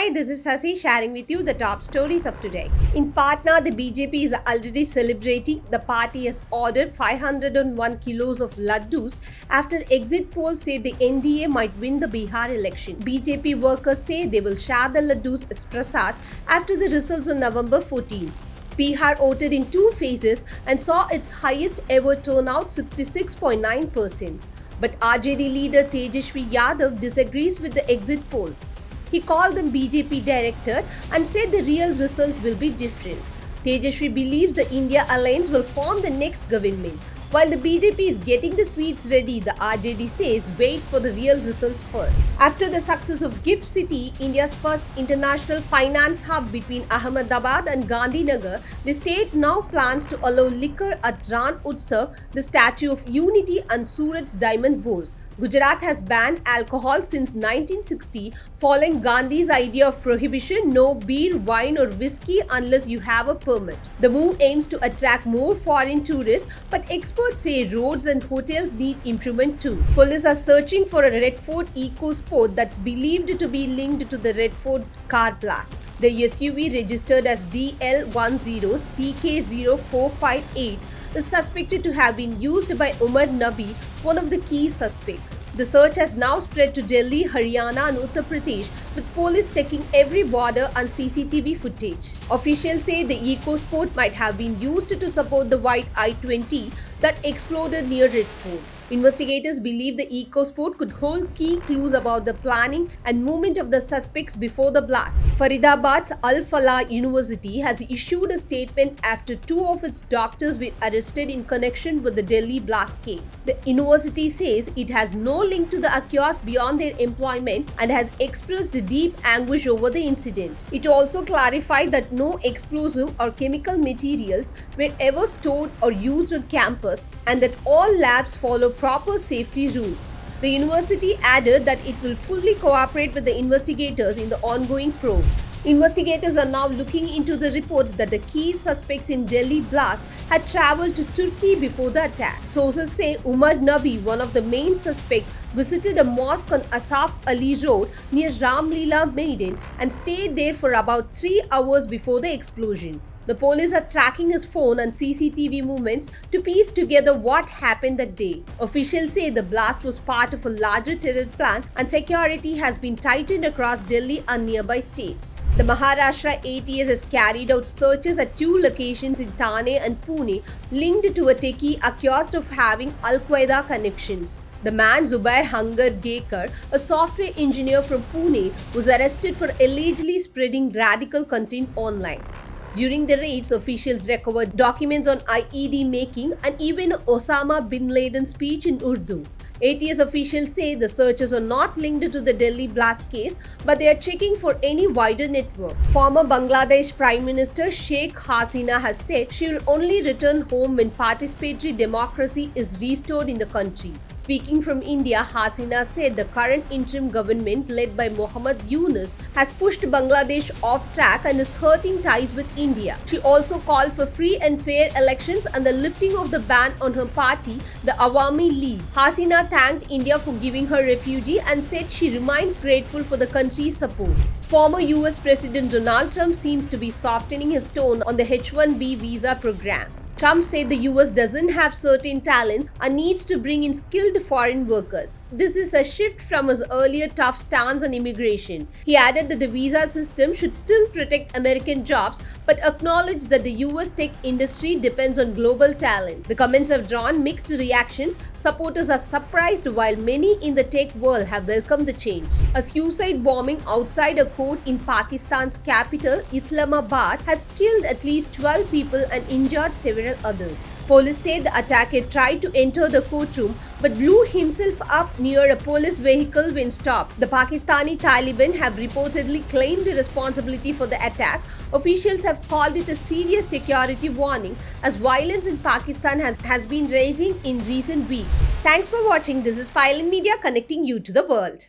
Hi, this is Sasi sharing with you the top stories of today. In Patna, the BJP is already celebrating. The party has ordered 501 kilos of laddus after exit polls say the NDA might win the Bihar election. BJP workers say they will share the laddus as prasad after the results on November 14. Bihar voted in two phases and saw its highest ever turnout, 66.9%. But RJD leader Tejasvi Yadav disagrees with the exit polls. He called them BJP director and said the real results will be different. Tejasvi believes the India Alliance will form the next government. While the BJP is getting the sweets ready, the RJD says wait for the real results first. After the success of GIFT City, India's first international finance hub between Ahmedabad and Gandhinagar, the state now plans to allow liquor at Ran Utsav, the Statue of Unity and Surat's Diamond Bourse. Gujarat has banned alcohol since 1960, following Gandhi's idea of prohibition: no beer, wine or whiskey unless you have a permit. The move aims to attract more foreign tourists, but experts say roads and hotels need improvement too. Police are searching for a Red Fort EcoSport that's believed to be linked to the Red Fort car blast. The SUV, registered as DL10CK0458, is suspected to have been used by Umar Nabi, one of the key suspects. The search has now spread to Delhi, Haryana and Uttar Pradesh, with police checking every border and CCTV footage. Officials say the EcoSport might have been used to support the white I-20 that exploded near Red Fort. Investigators believe the EcoSport could hold key clues about the planning and movement of the suspects before the blast. Faridabad's Al Falah University has issued a statement after two of its doctors were arrested in connection with the Delhi blast case. The university says it has no link to the accused beyond their employment and has expressed deep anguish over the incident. It also clarified that no explosive or chemical materials were ever stored or used on campus and that all labs follow proper safety rules. The university added that it will fully cooperate with the investigators in the ongoing probe. Investigators are now looking into the reports that the key suspects in Delhi blast had traveled to Turkey before the attack. Sources say Umar Nabi, one of the main suspects, visited a mosque on Asaf Ali Road near Ramlila Maidan and stayed there for about 3 hours before the explosion. The police are tracking his phone and CCTV movements to piece together what happened that day. Officials say the blast was part of a larger terror plan and security has been tightened across Delhi and nearby states. The Maharashtra ATS has carried out searches at two locations in Thane and Pune linked to a techie accused of having Al-Qaeda connections. The man Zubair Hangar Gekar, a software engineer from Pune, was arrested for allegedly spreading radical content online. During the raids, officials recovered documents on IED making and even Osama bin Laden speech in Urdu. ATS officials say the searches are not linked to the Delhi blast case, but they are checking for any wider network. Former Bangladesh Prime Minister Sheikh Hasina has said she will only return home when participatory democracy is restored in the country. Speaking from India, Hasina said the current interim government led by Mohammad Yunus has pushed Bangladesh off track and is hurting ties with India. She also called for free and fair elections and the lifting of the ban on her party, the Awami League. Hasina thanked India for giving her refuge and said she remains grateful for the country's support. Former US President Donald Trump seems to be softening his tone on the H-1B visa program. Trump said the US doesn't have certain talents and needs to bring in skilled foreign workers. This is a shift from his earlier tough stance on immigration. He added that the visa system should still protect American jobs but acknowledged that the US tech industry depends on global talent. The comments have drawn mixed reactions. Supporters are surprised while many in the tech world have welcomed the change. A suicide bombing outside a court in Pakistan's capital, Islamabad, has killed at least 12 people and injured several others. Police say the attacker tried to enter the courtroom but blew himself up near a police vehicle when stopped. The Pakistani Taliban have reportedly claimed responsibility for the attack. Officials have called it a serious security warning as violence in Pakistan has been rising in recent weeks. Thanks for watching. This is File in Media, connecting you to the world.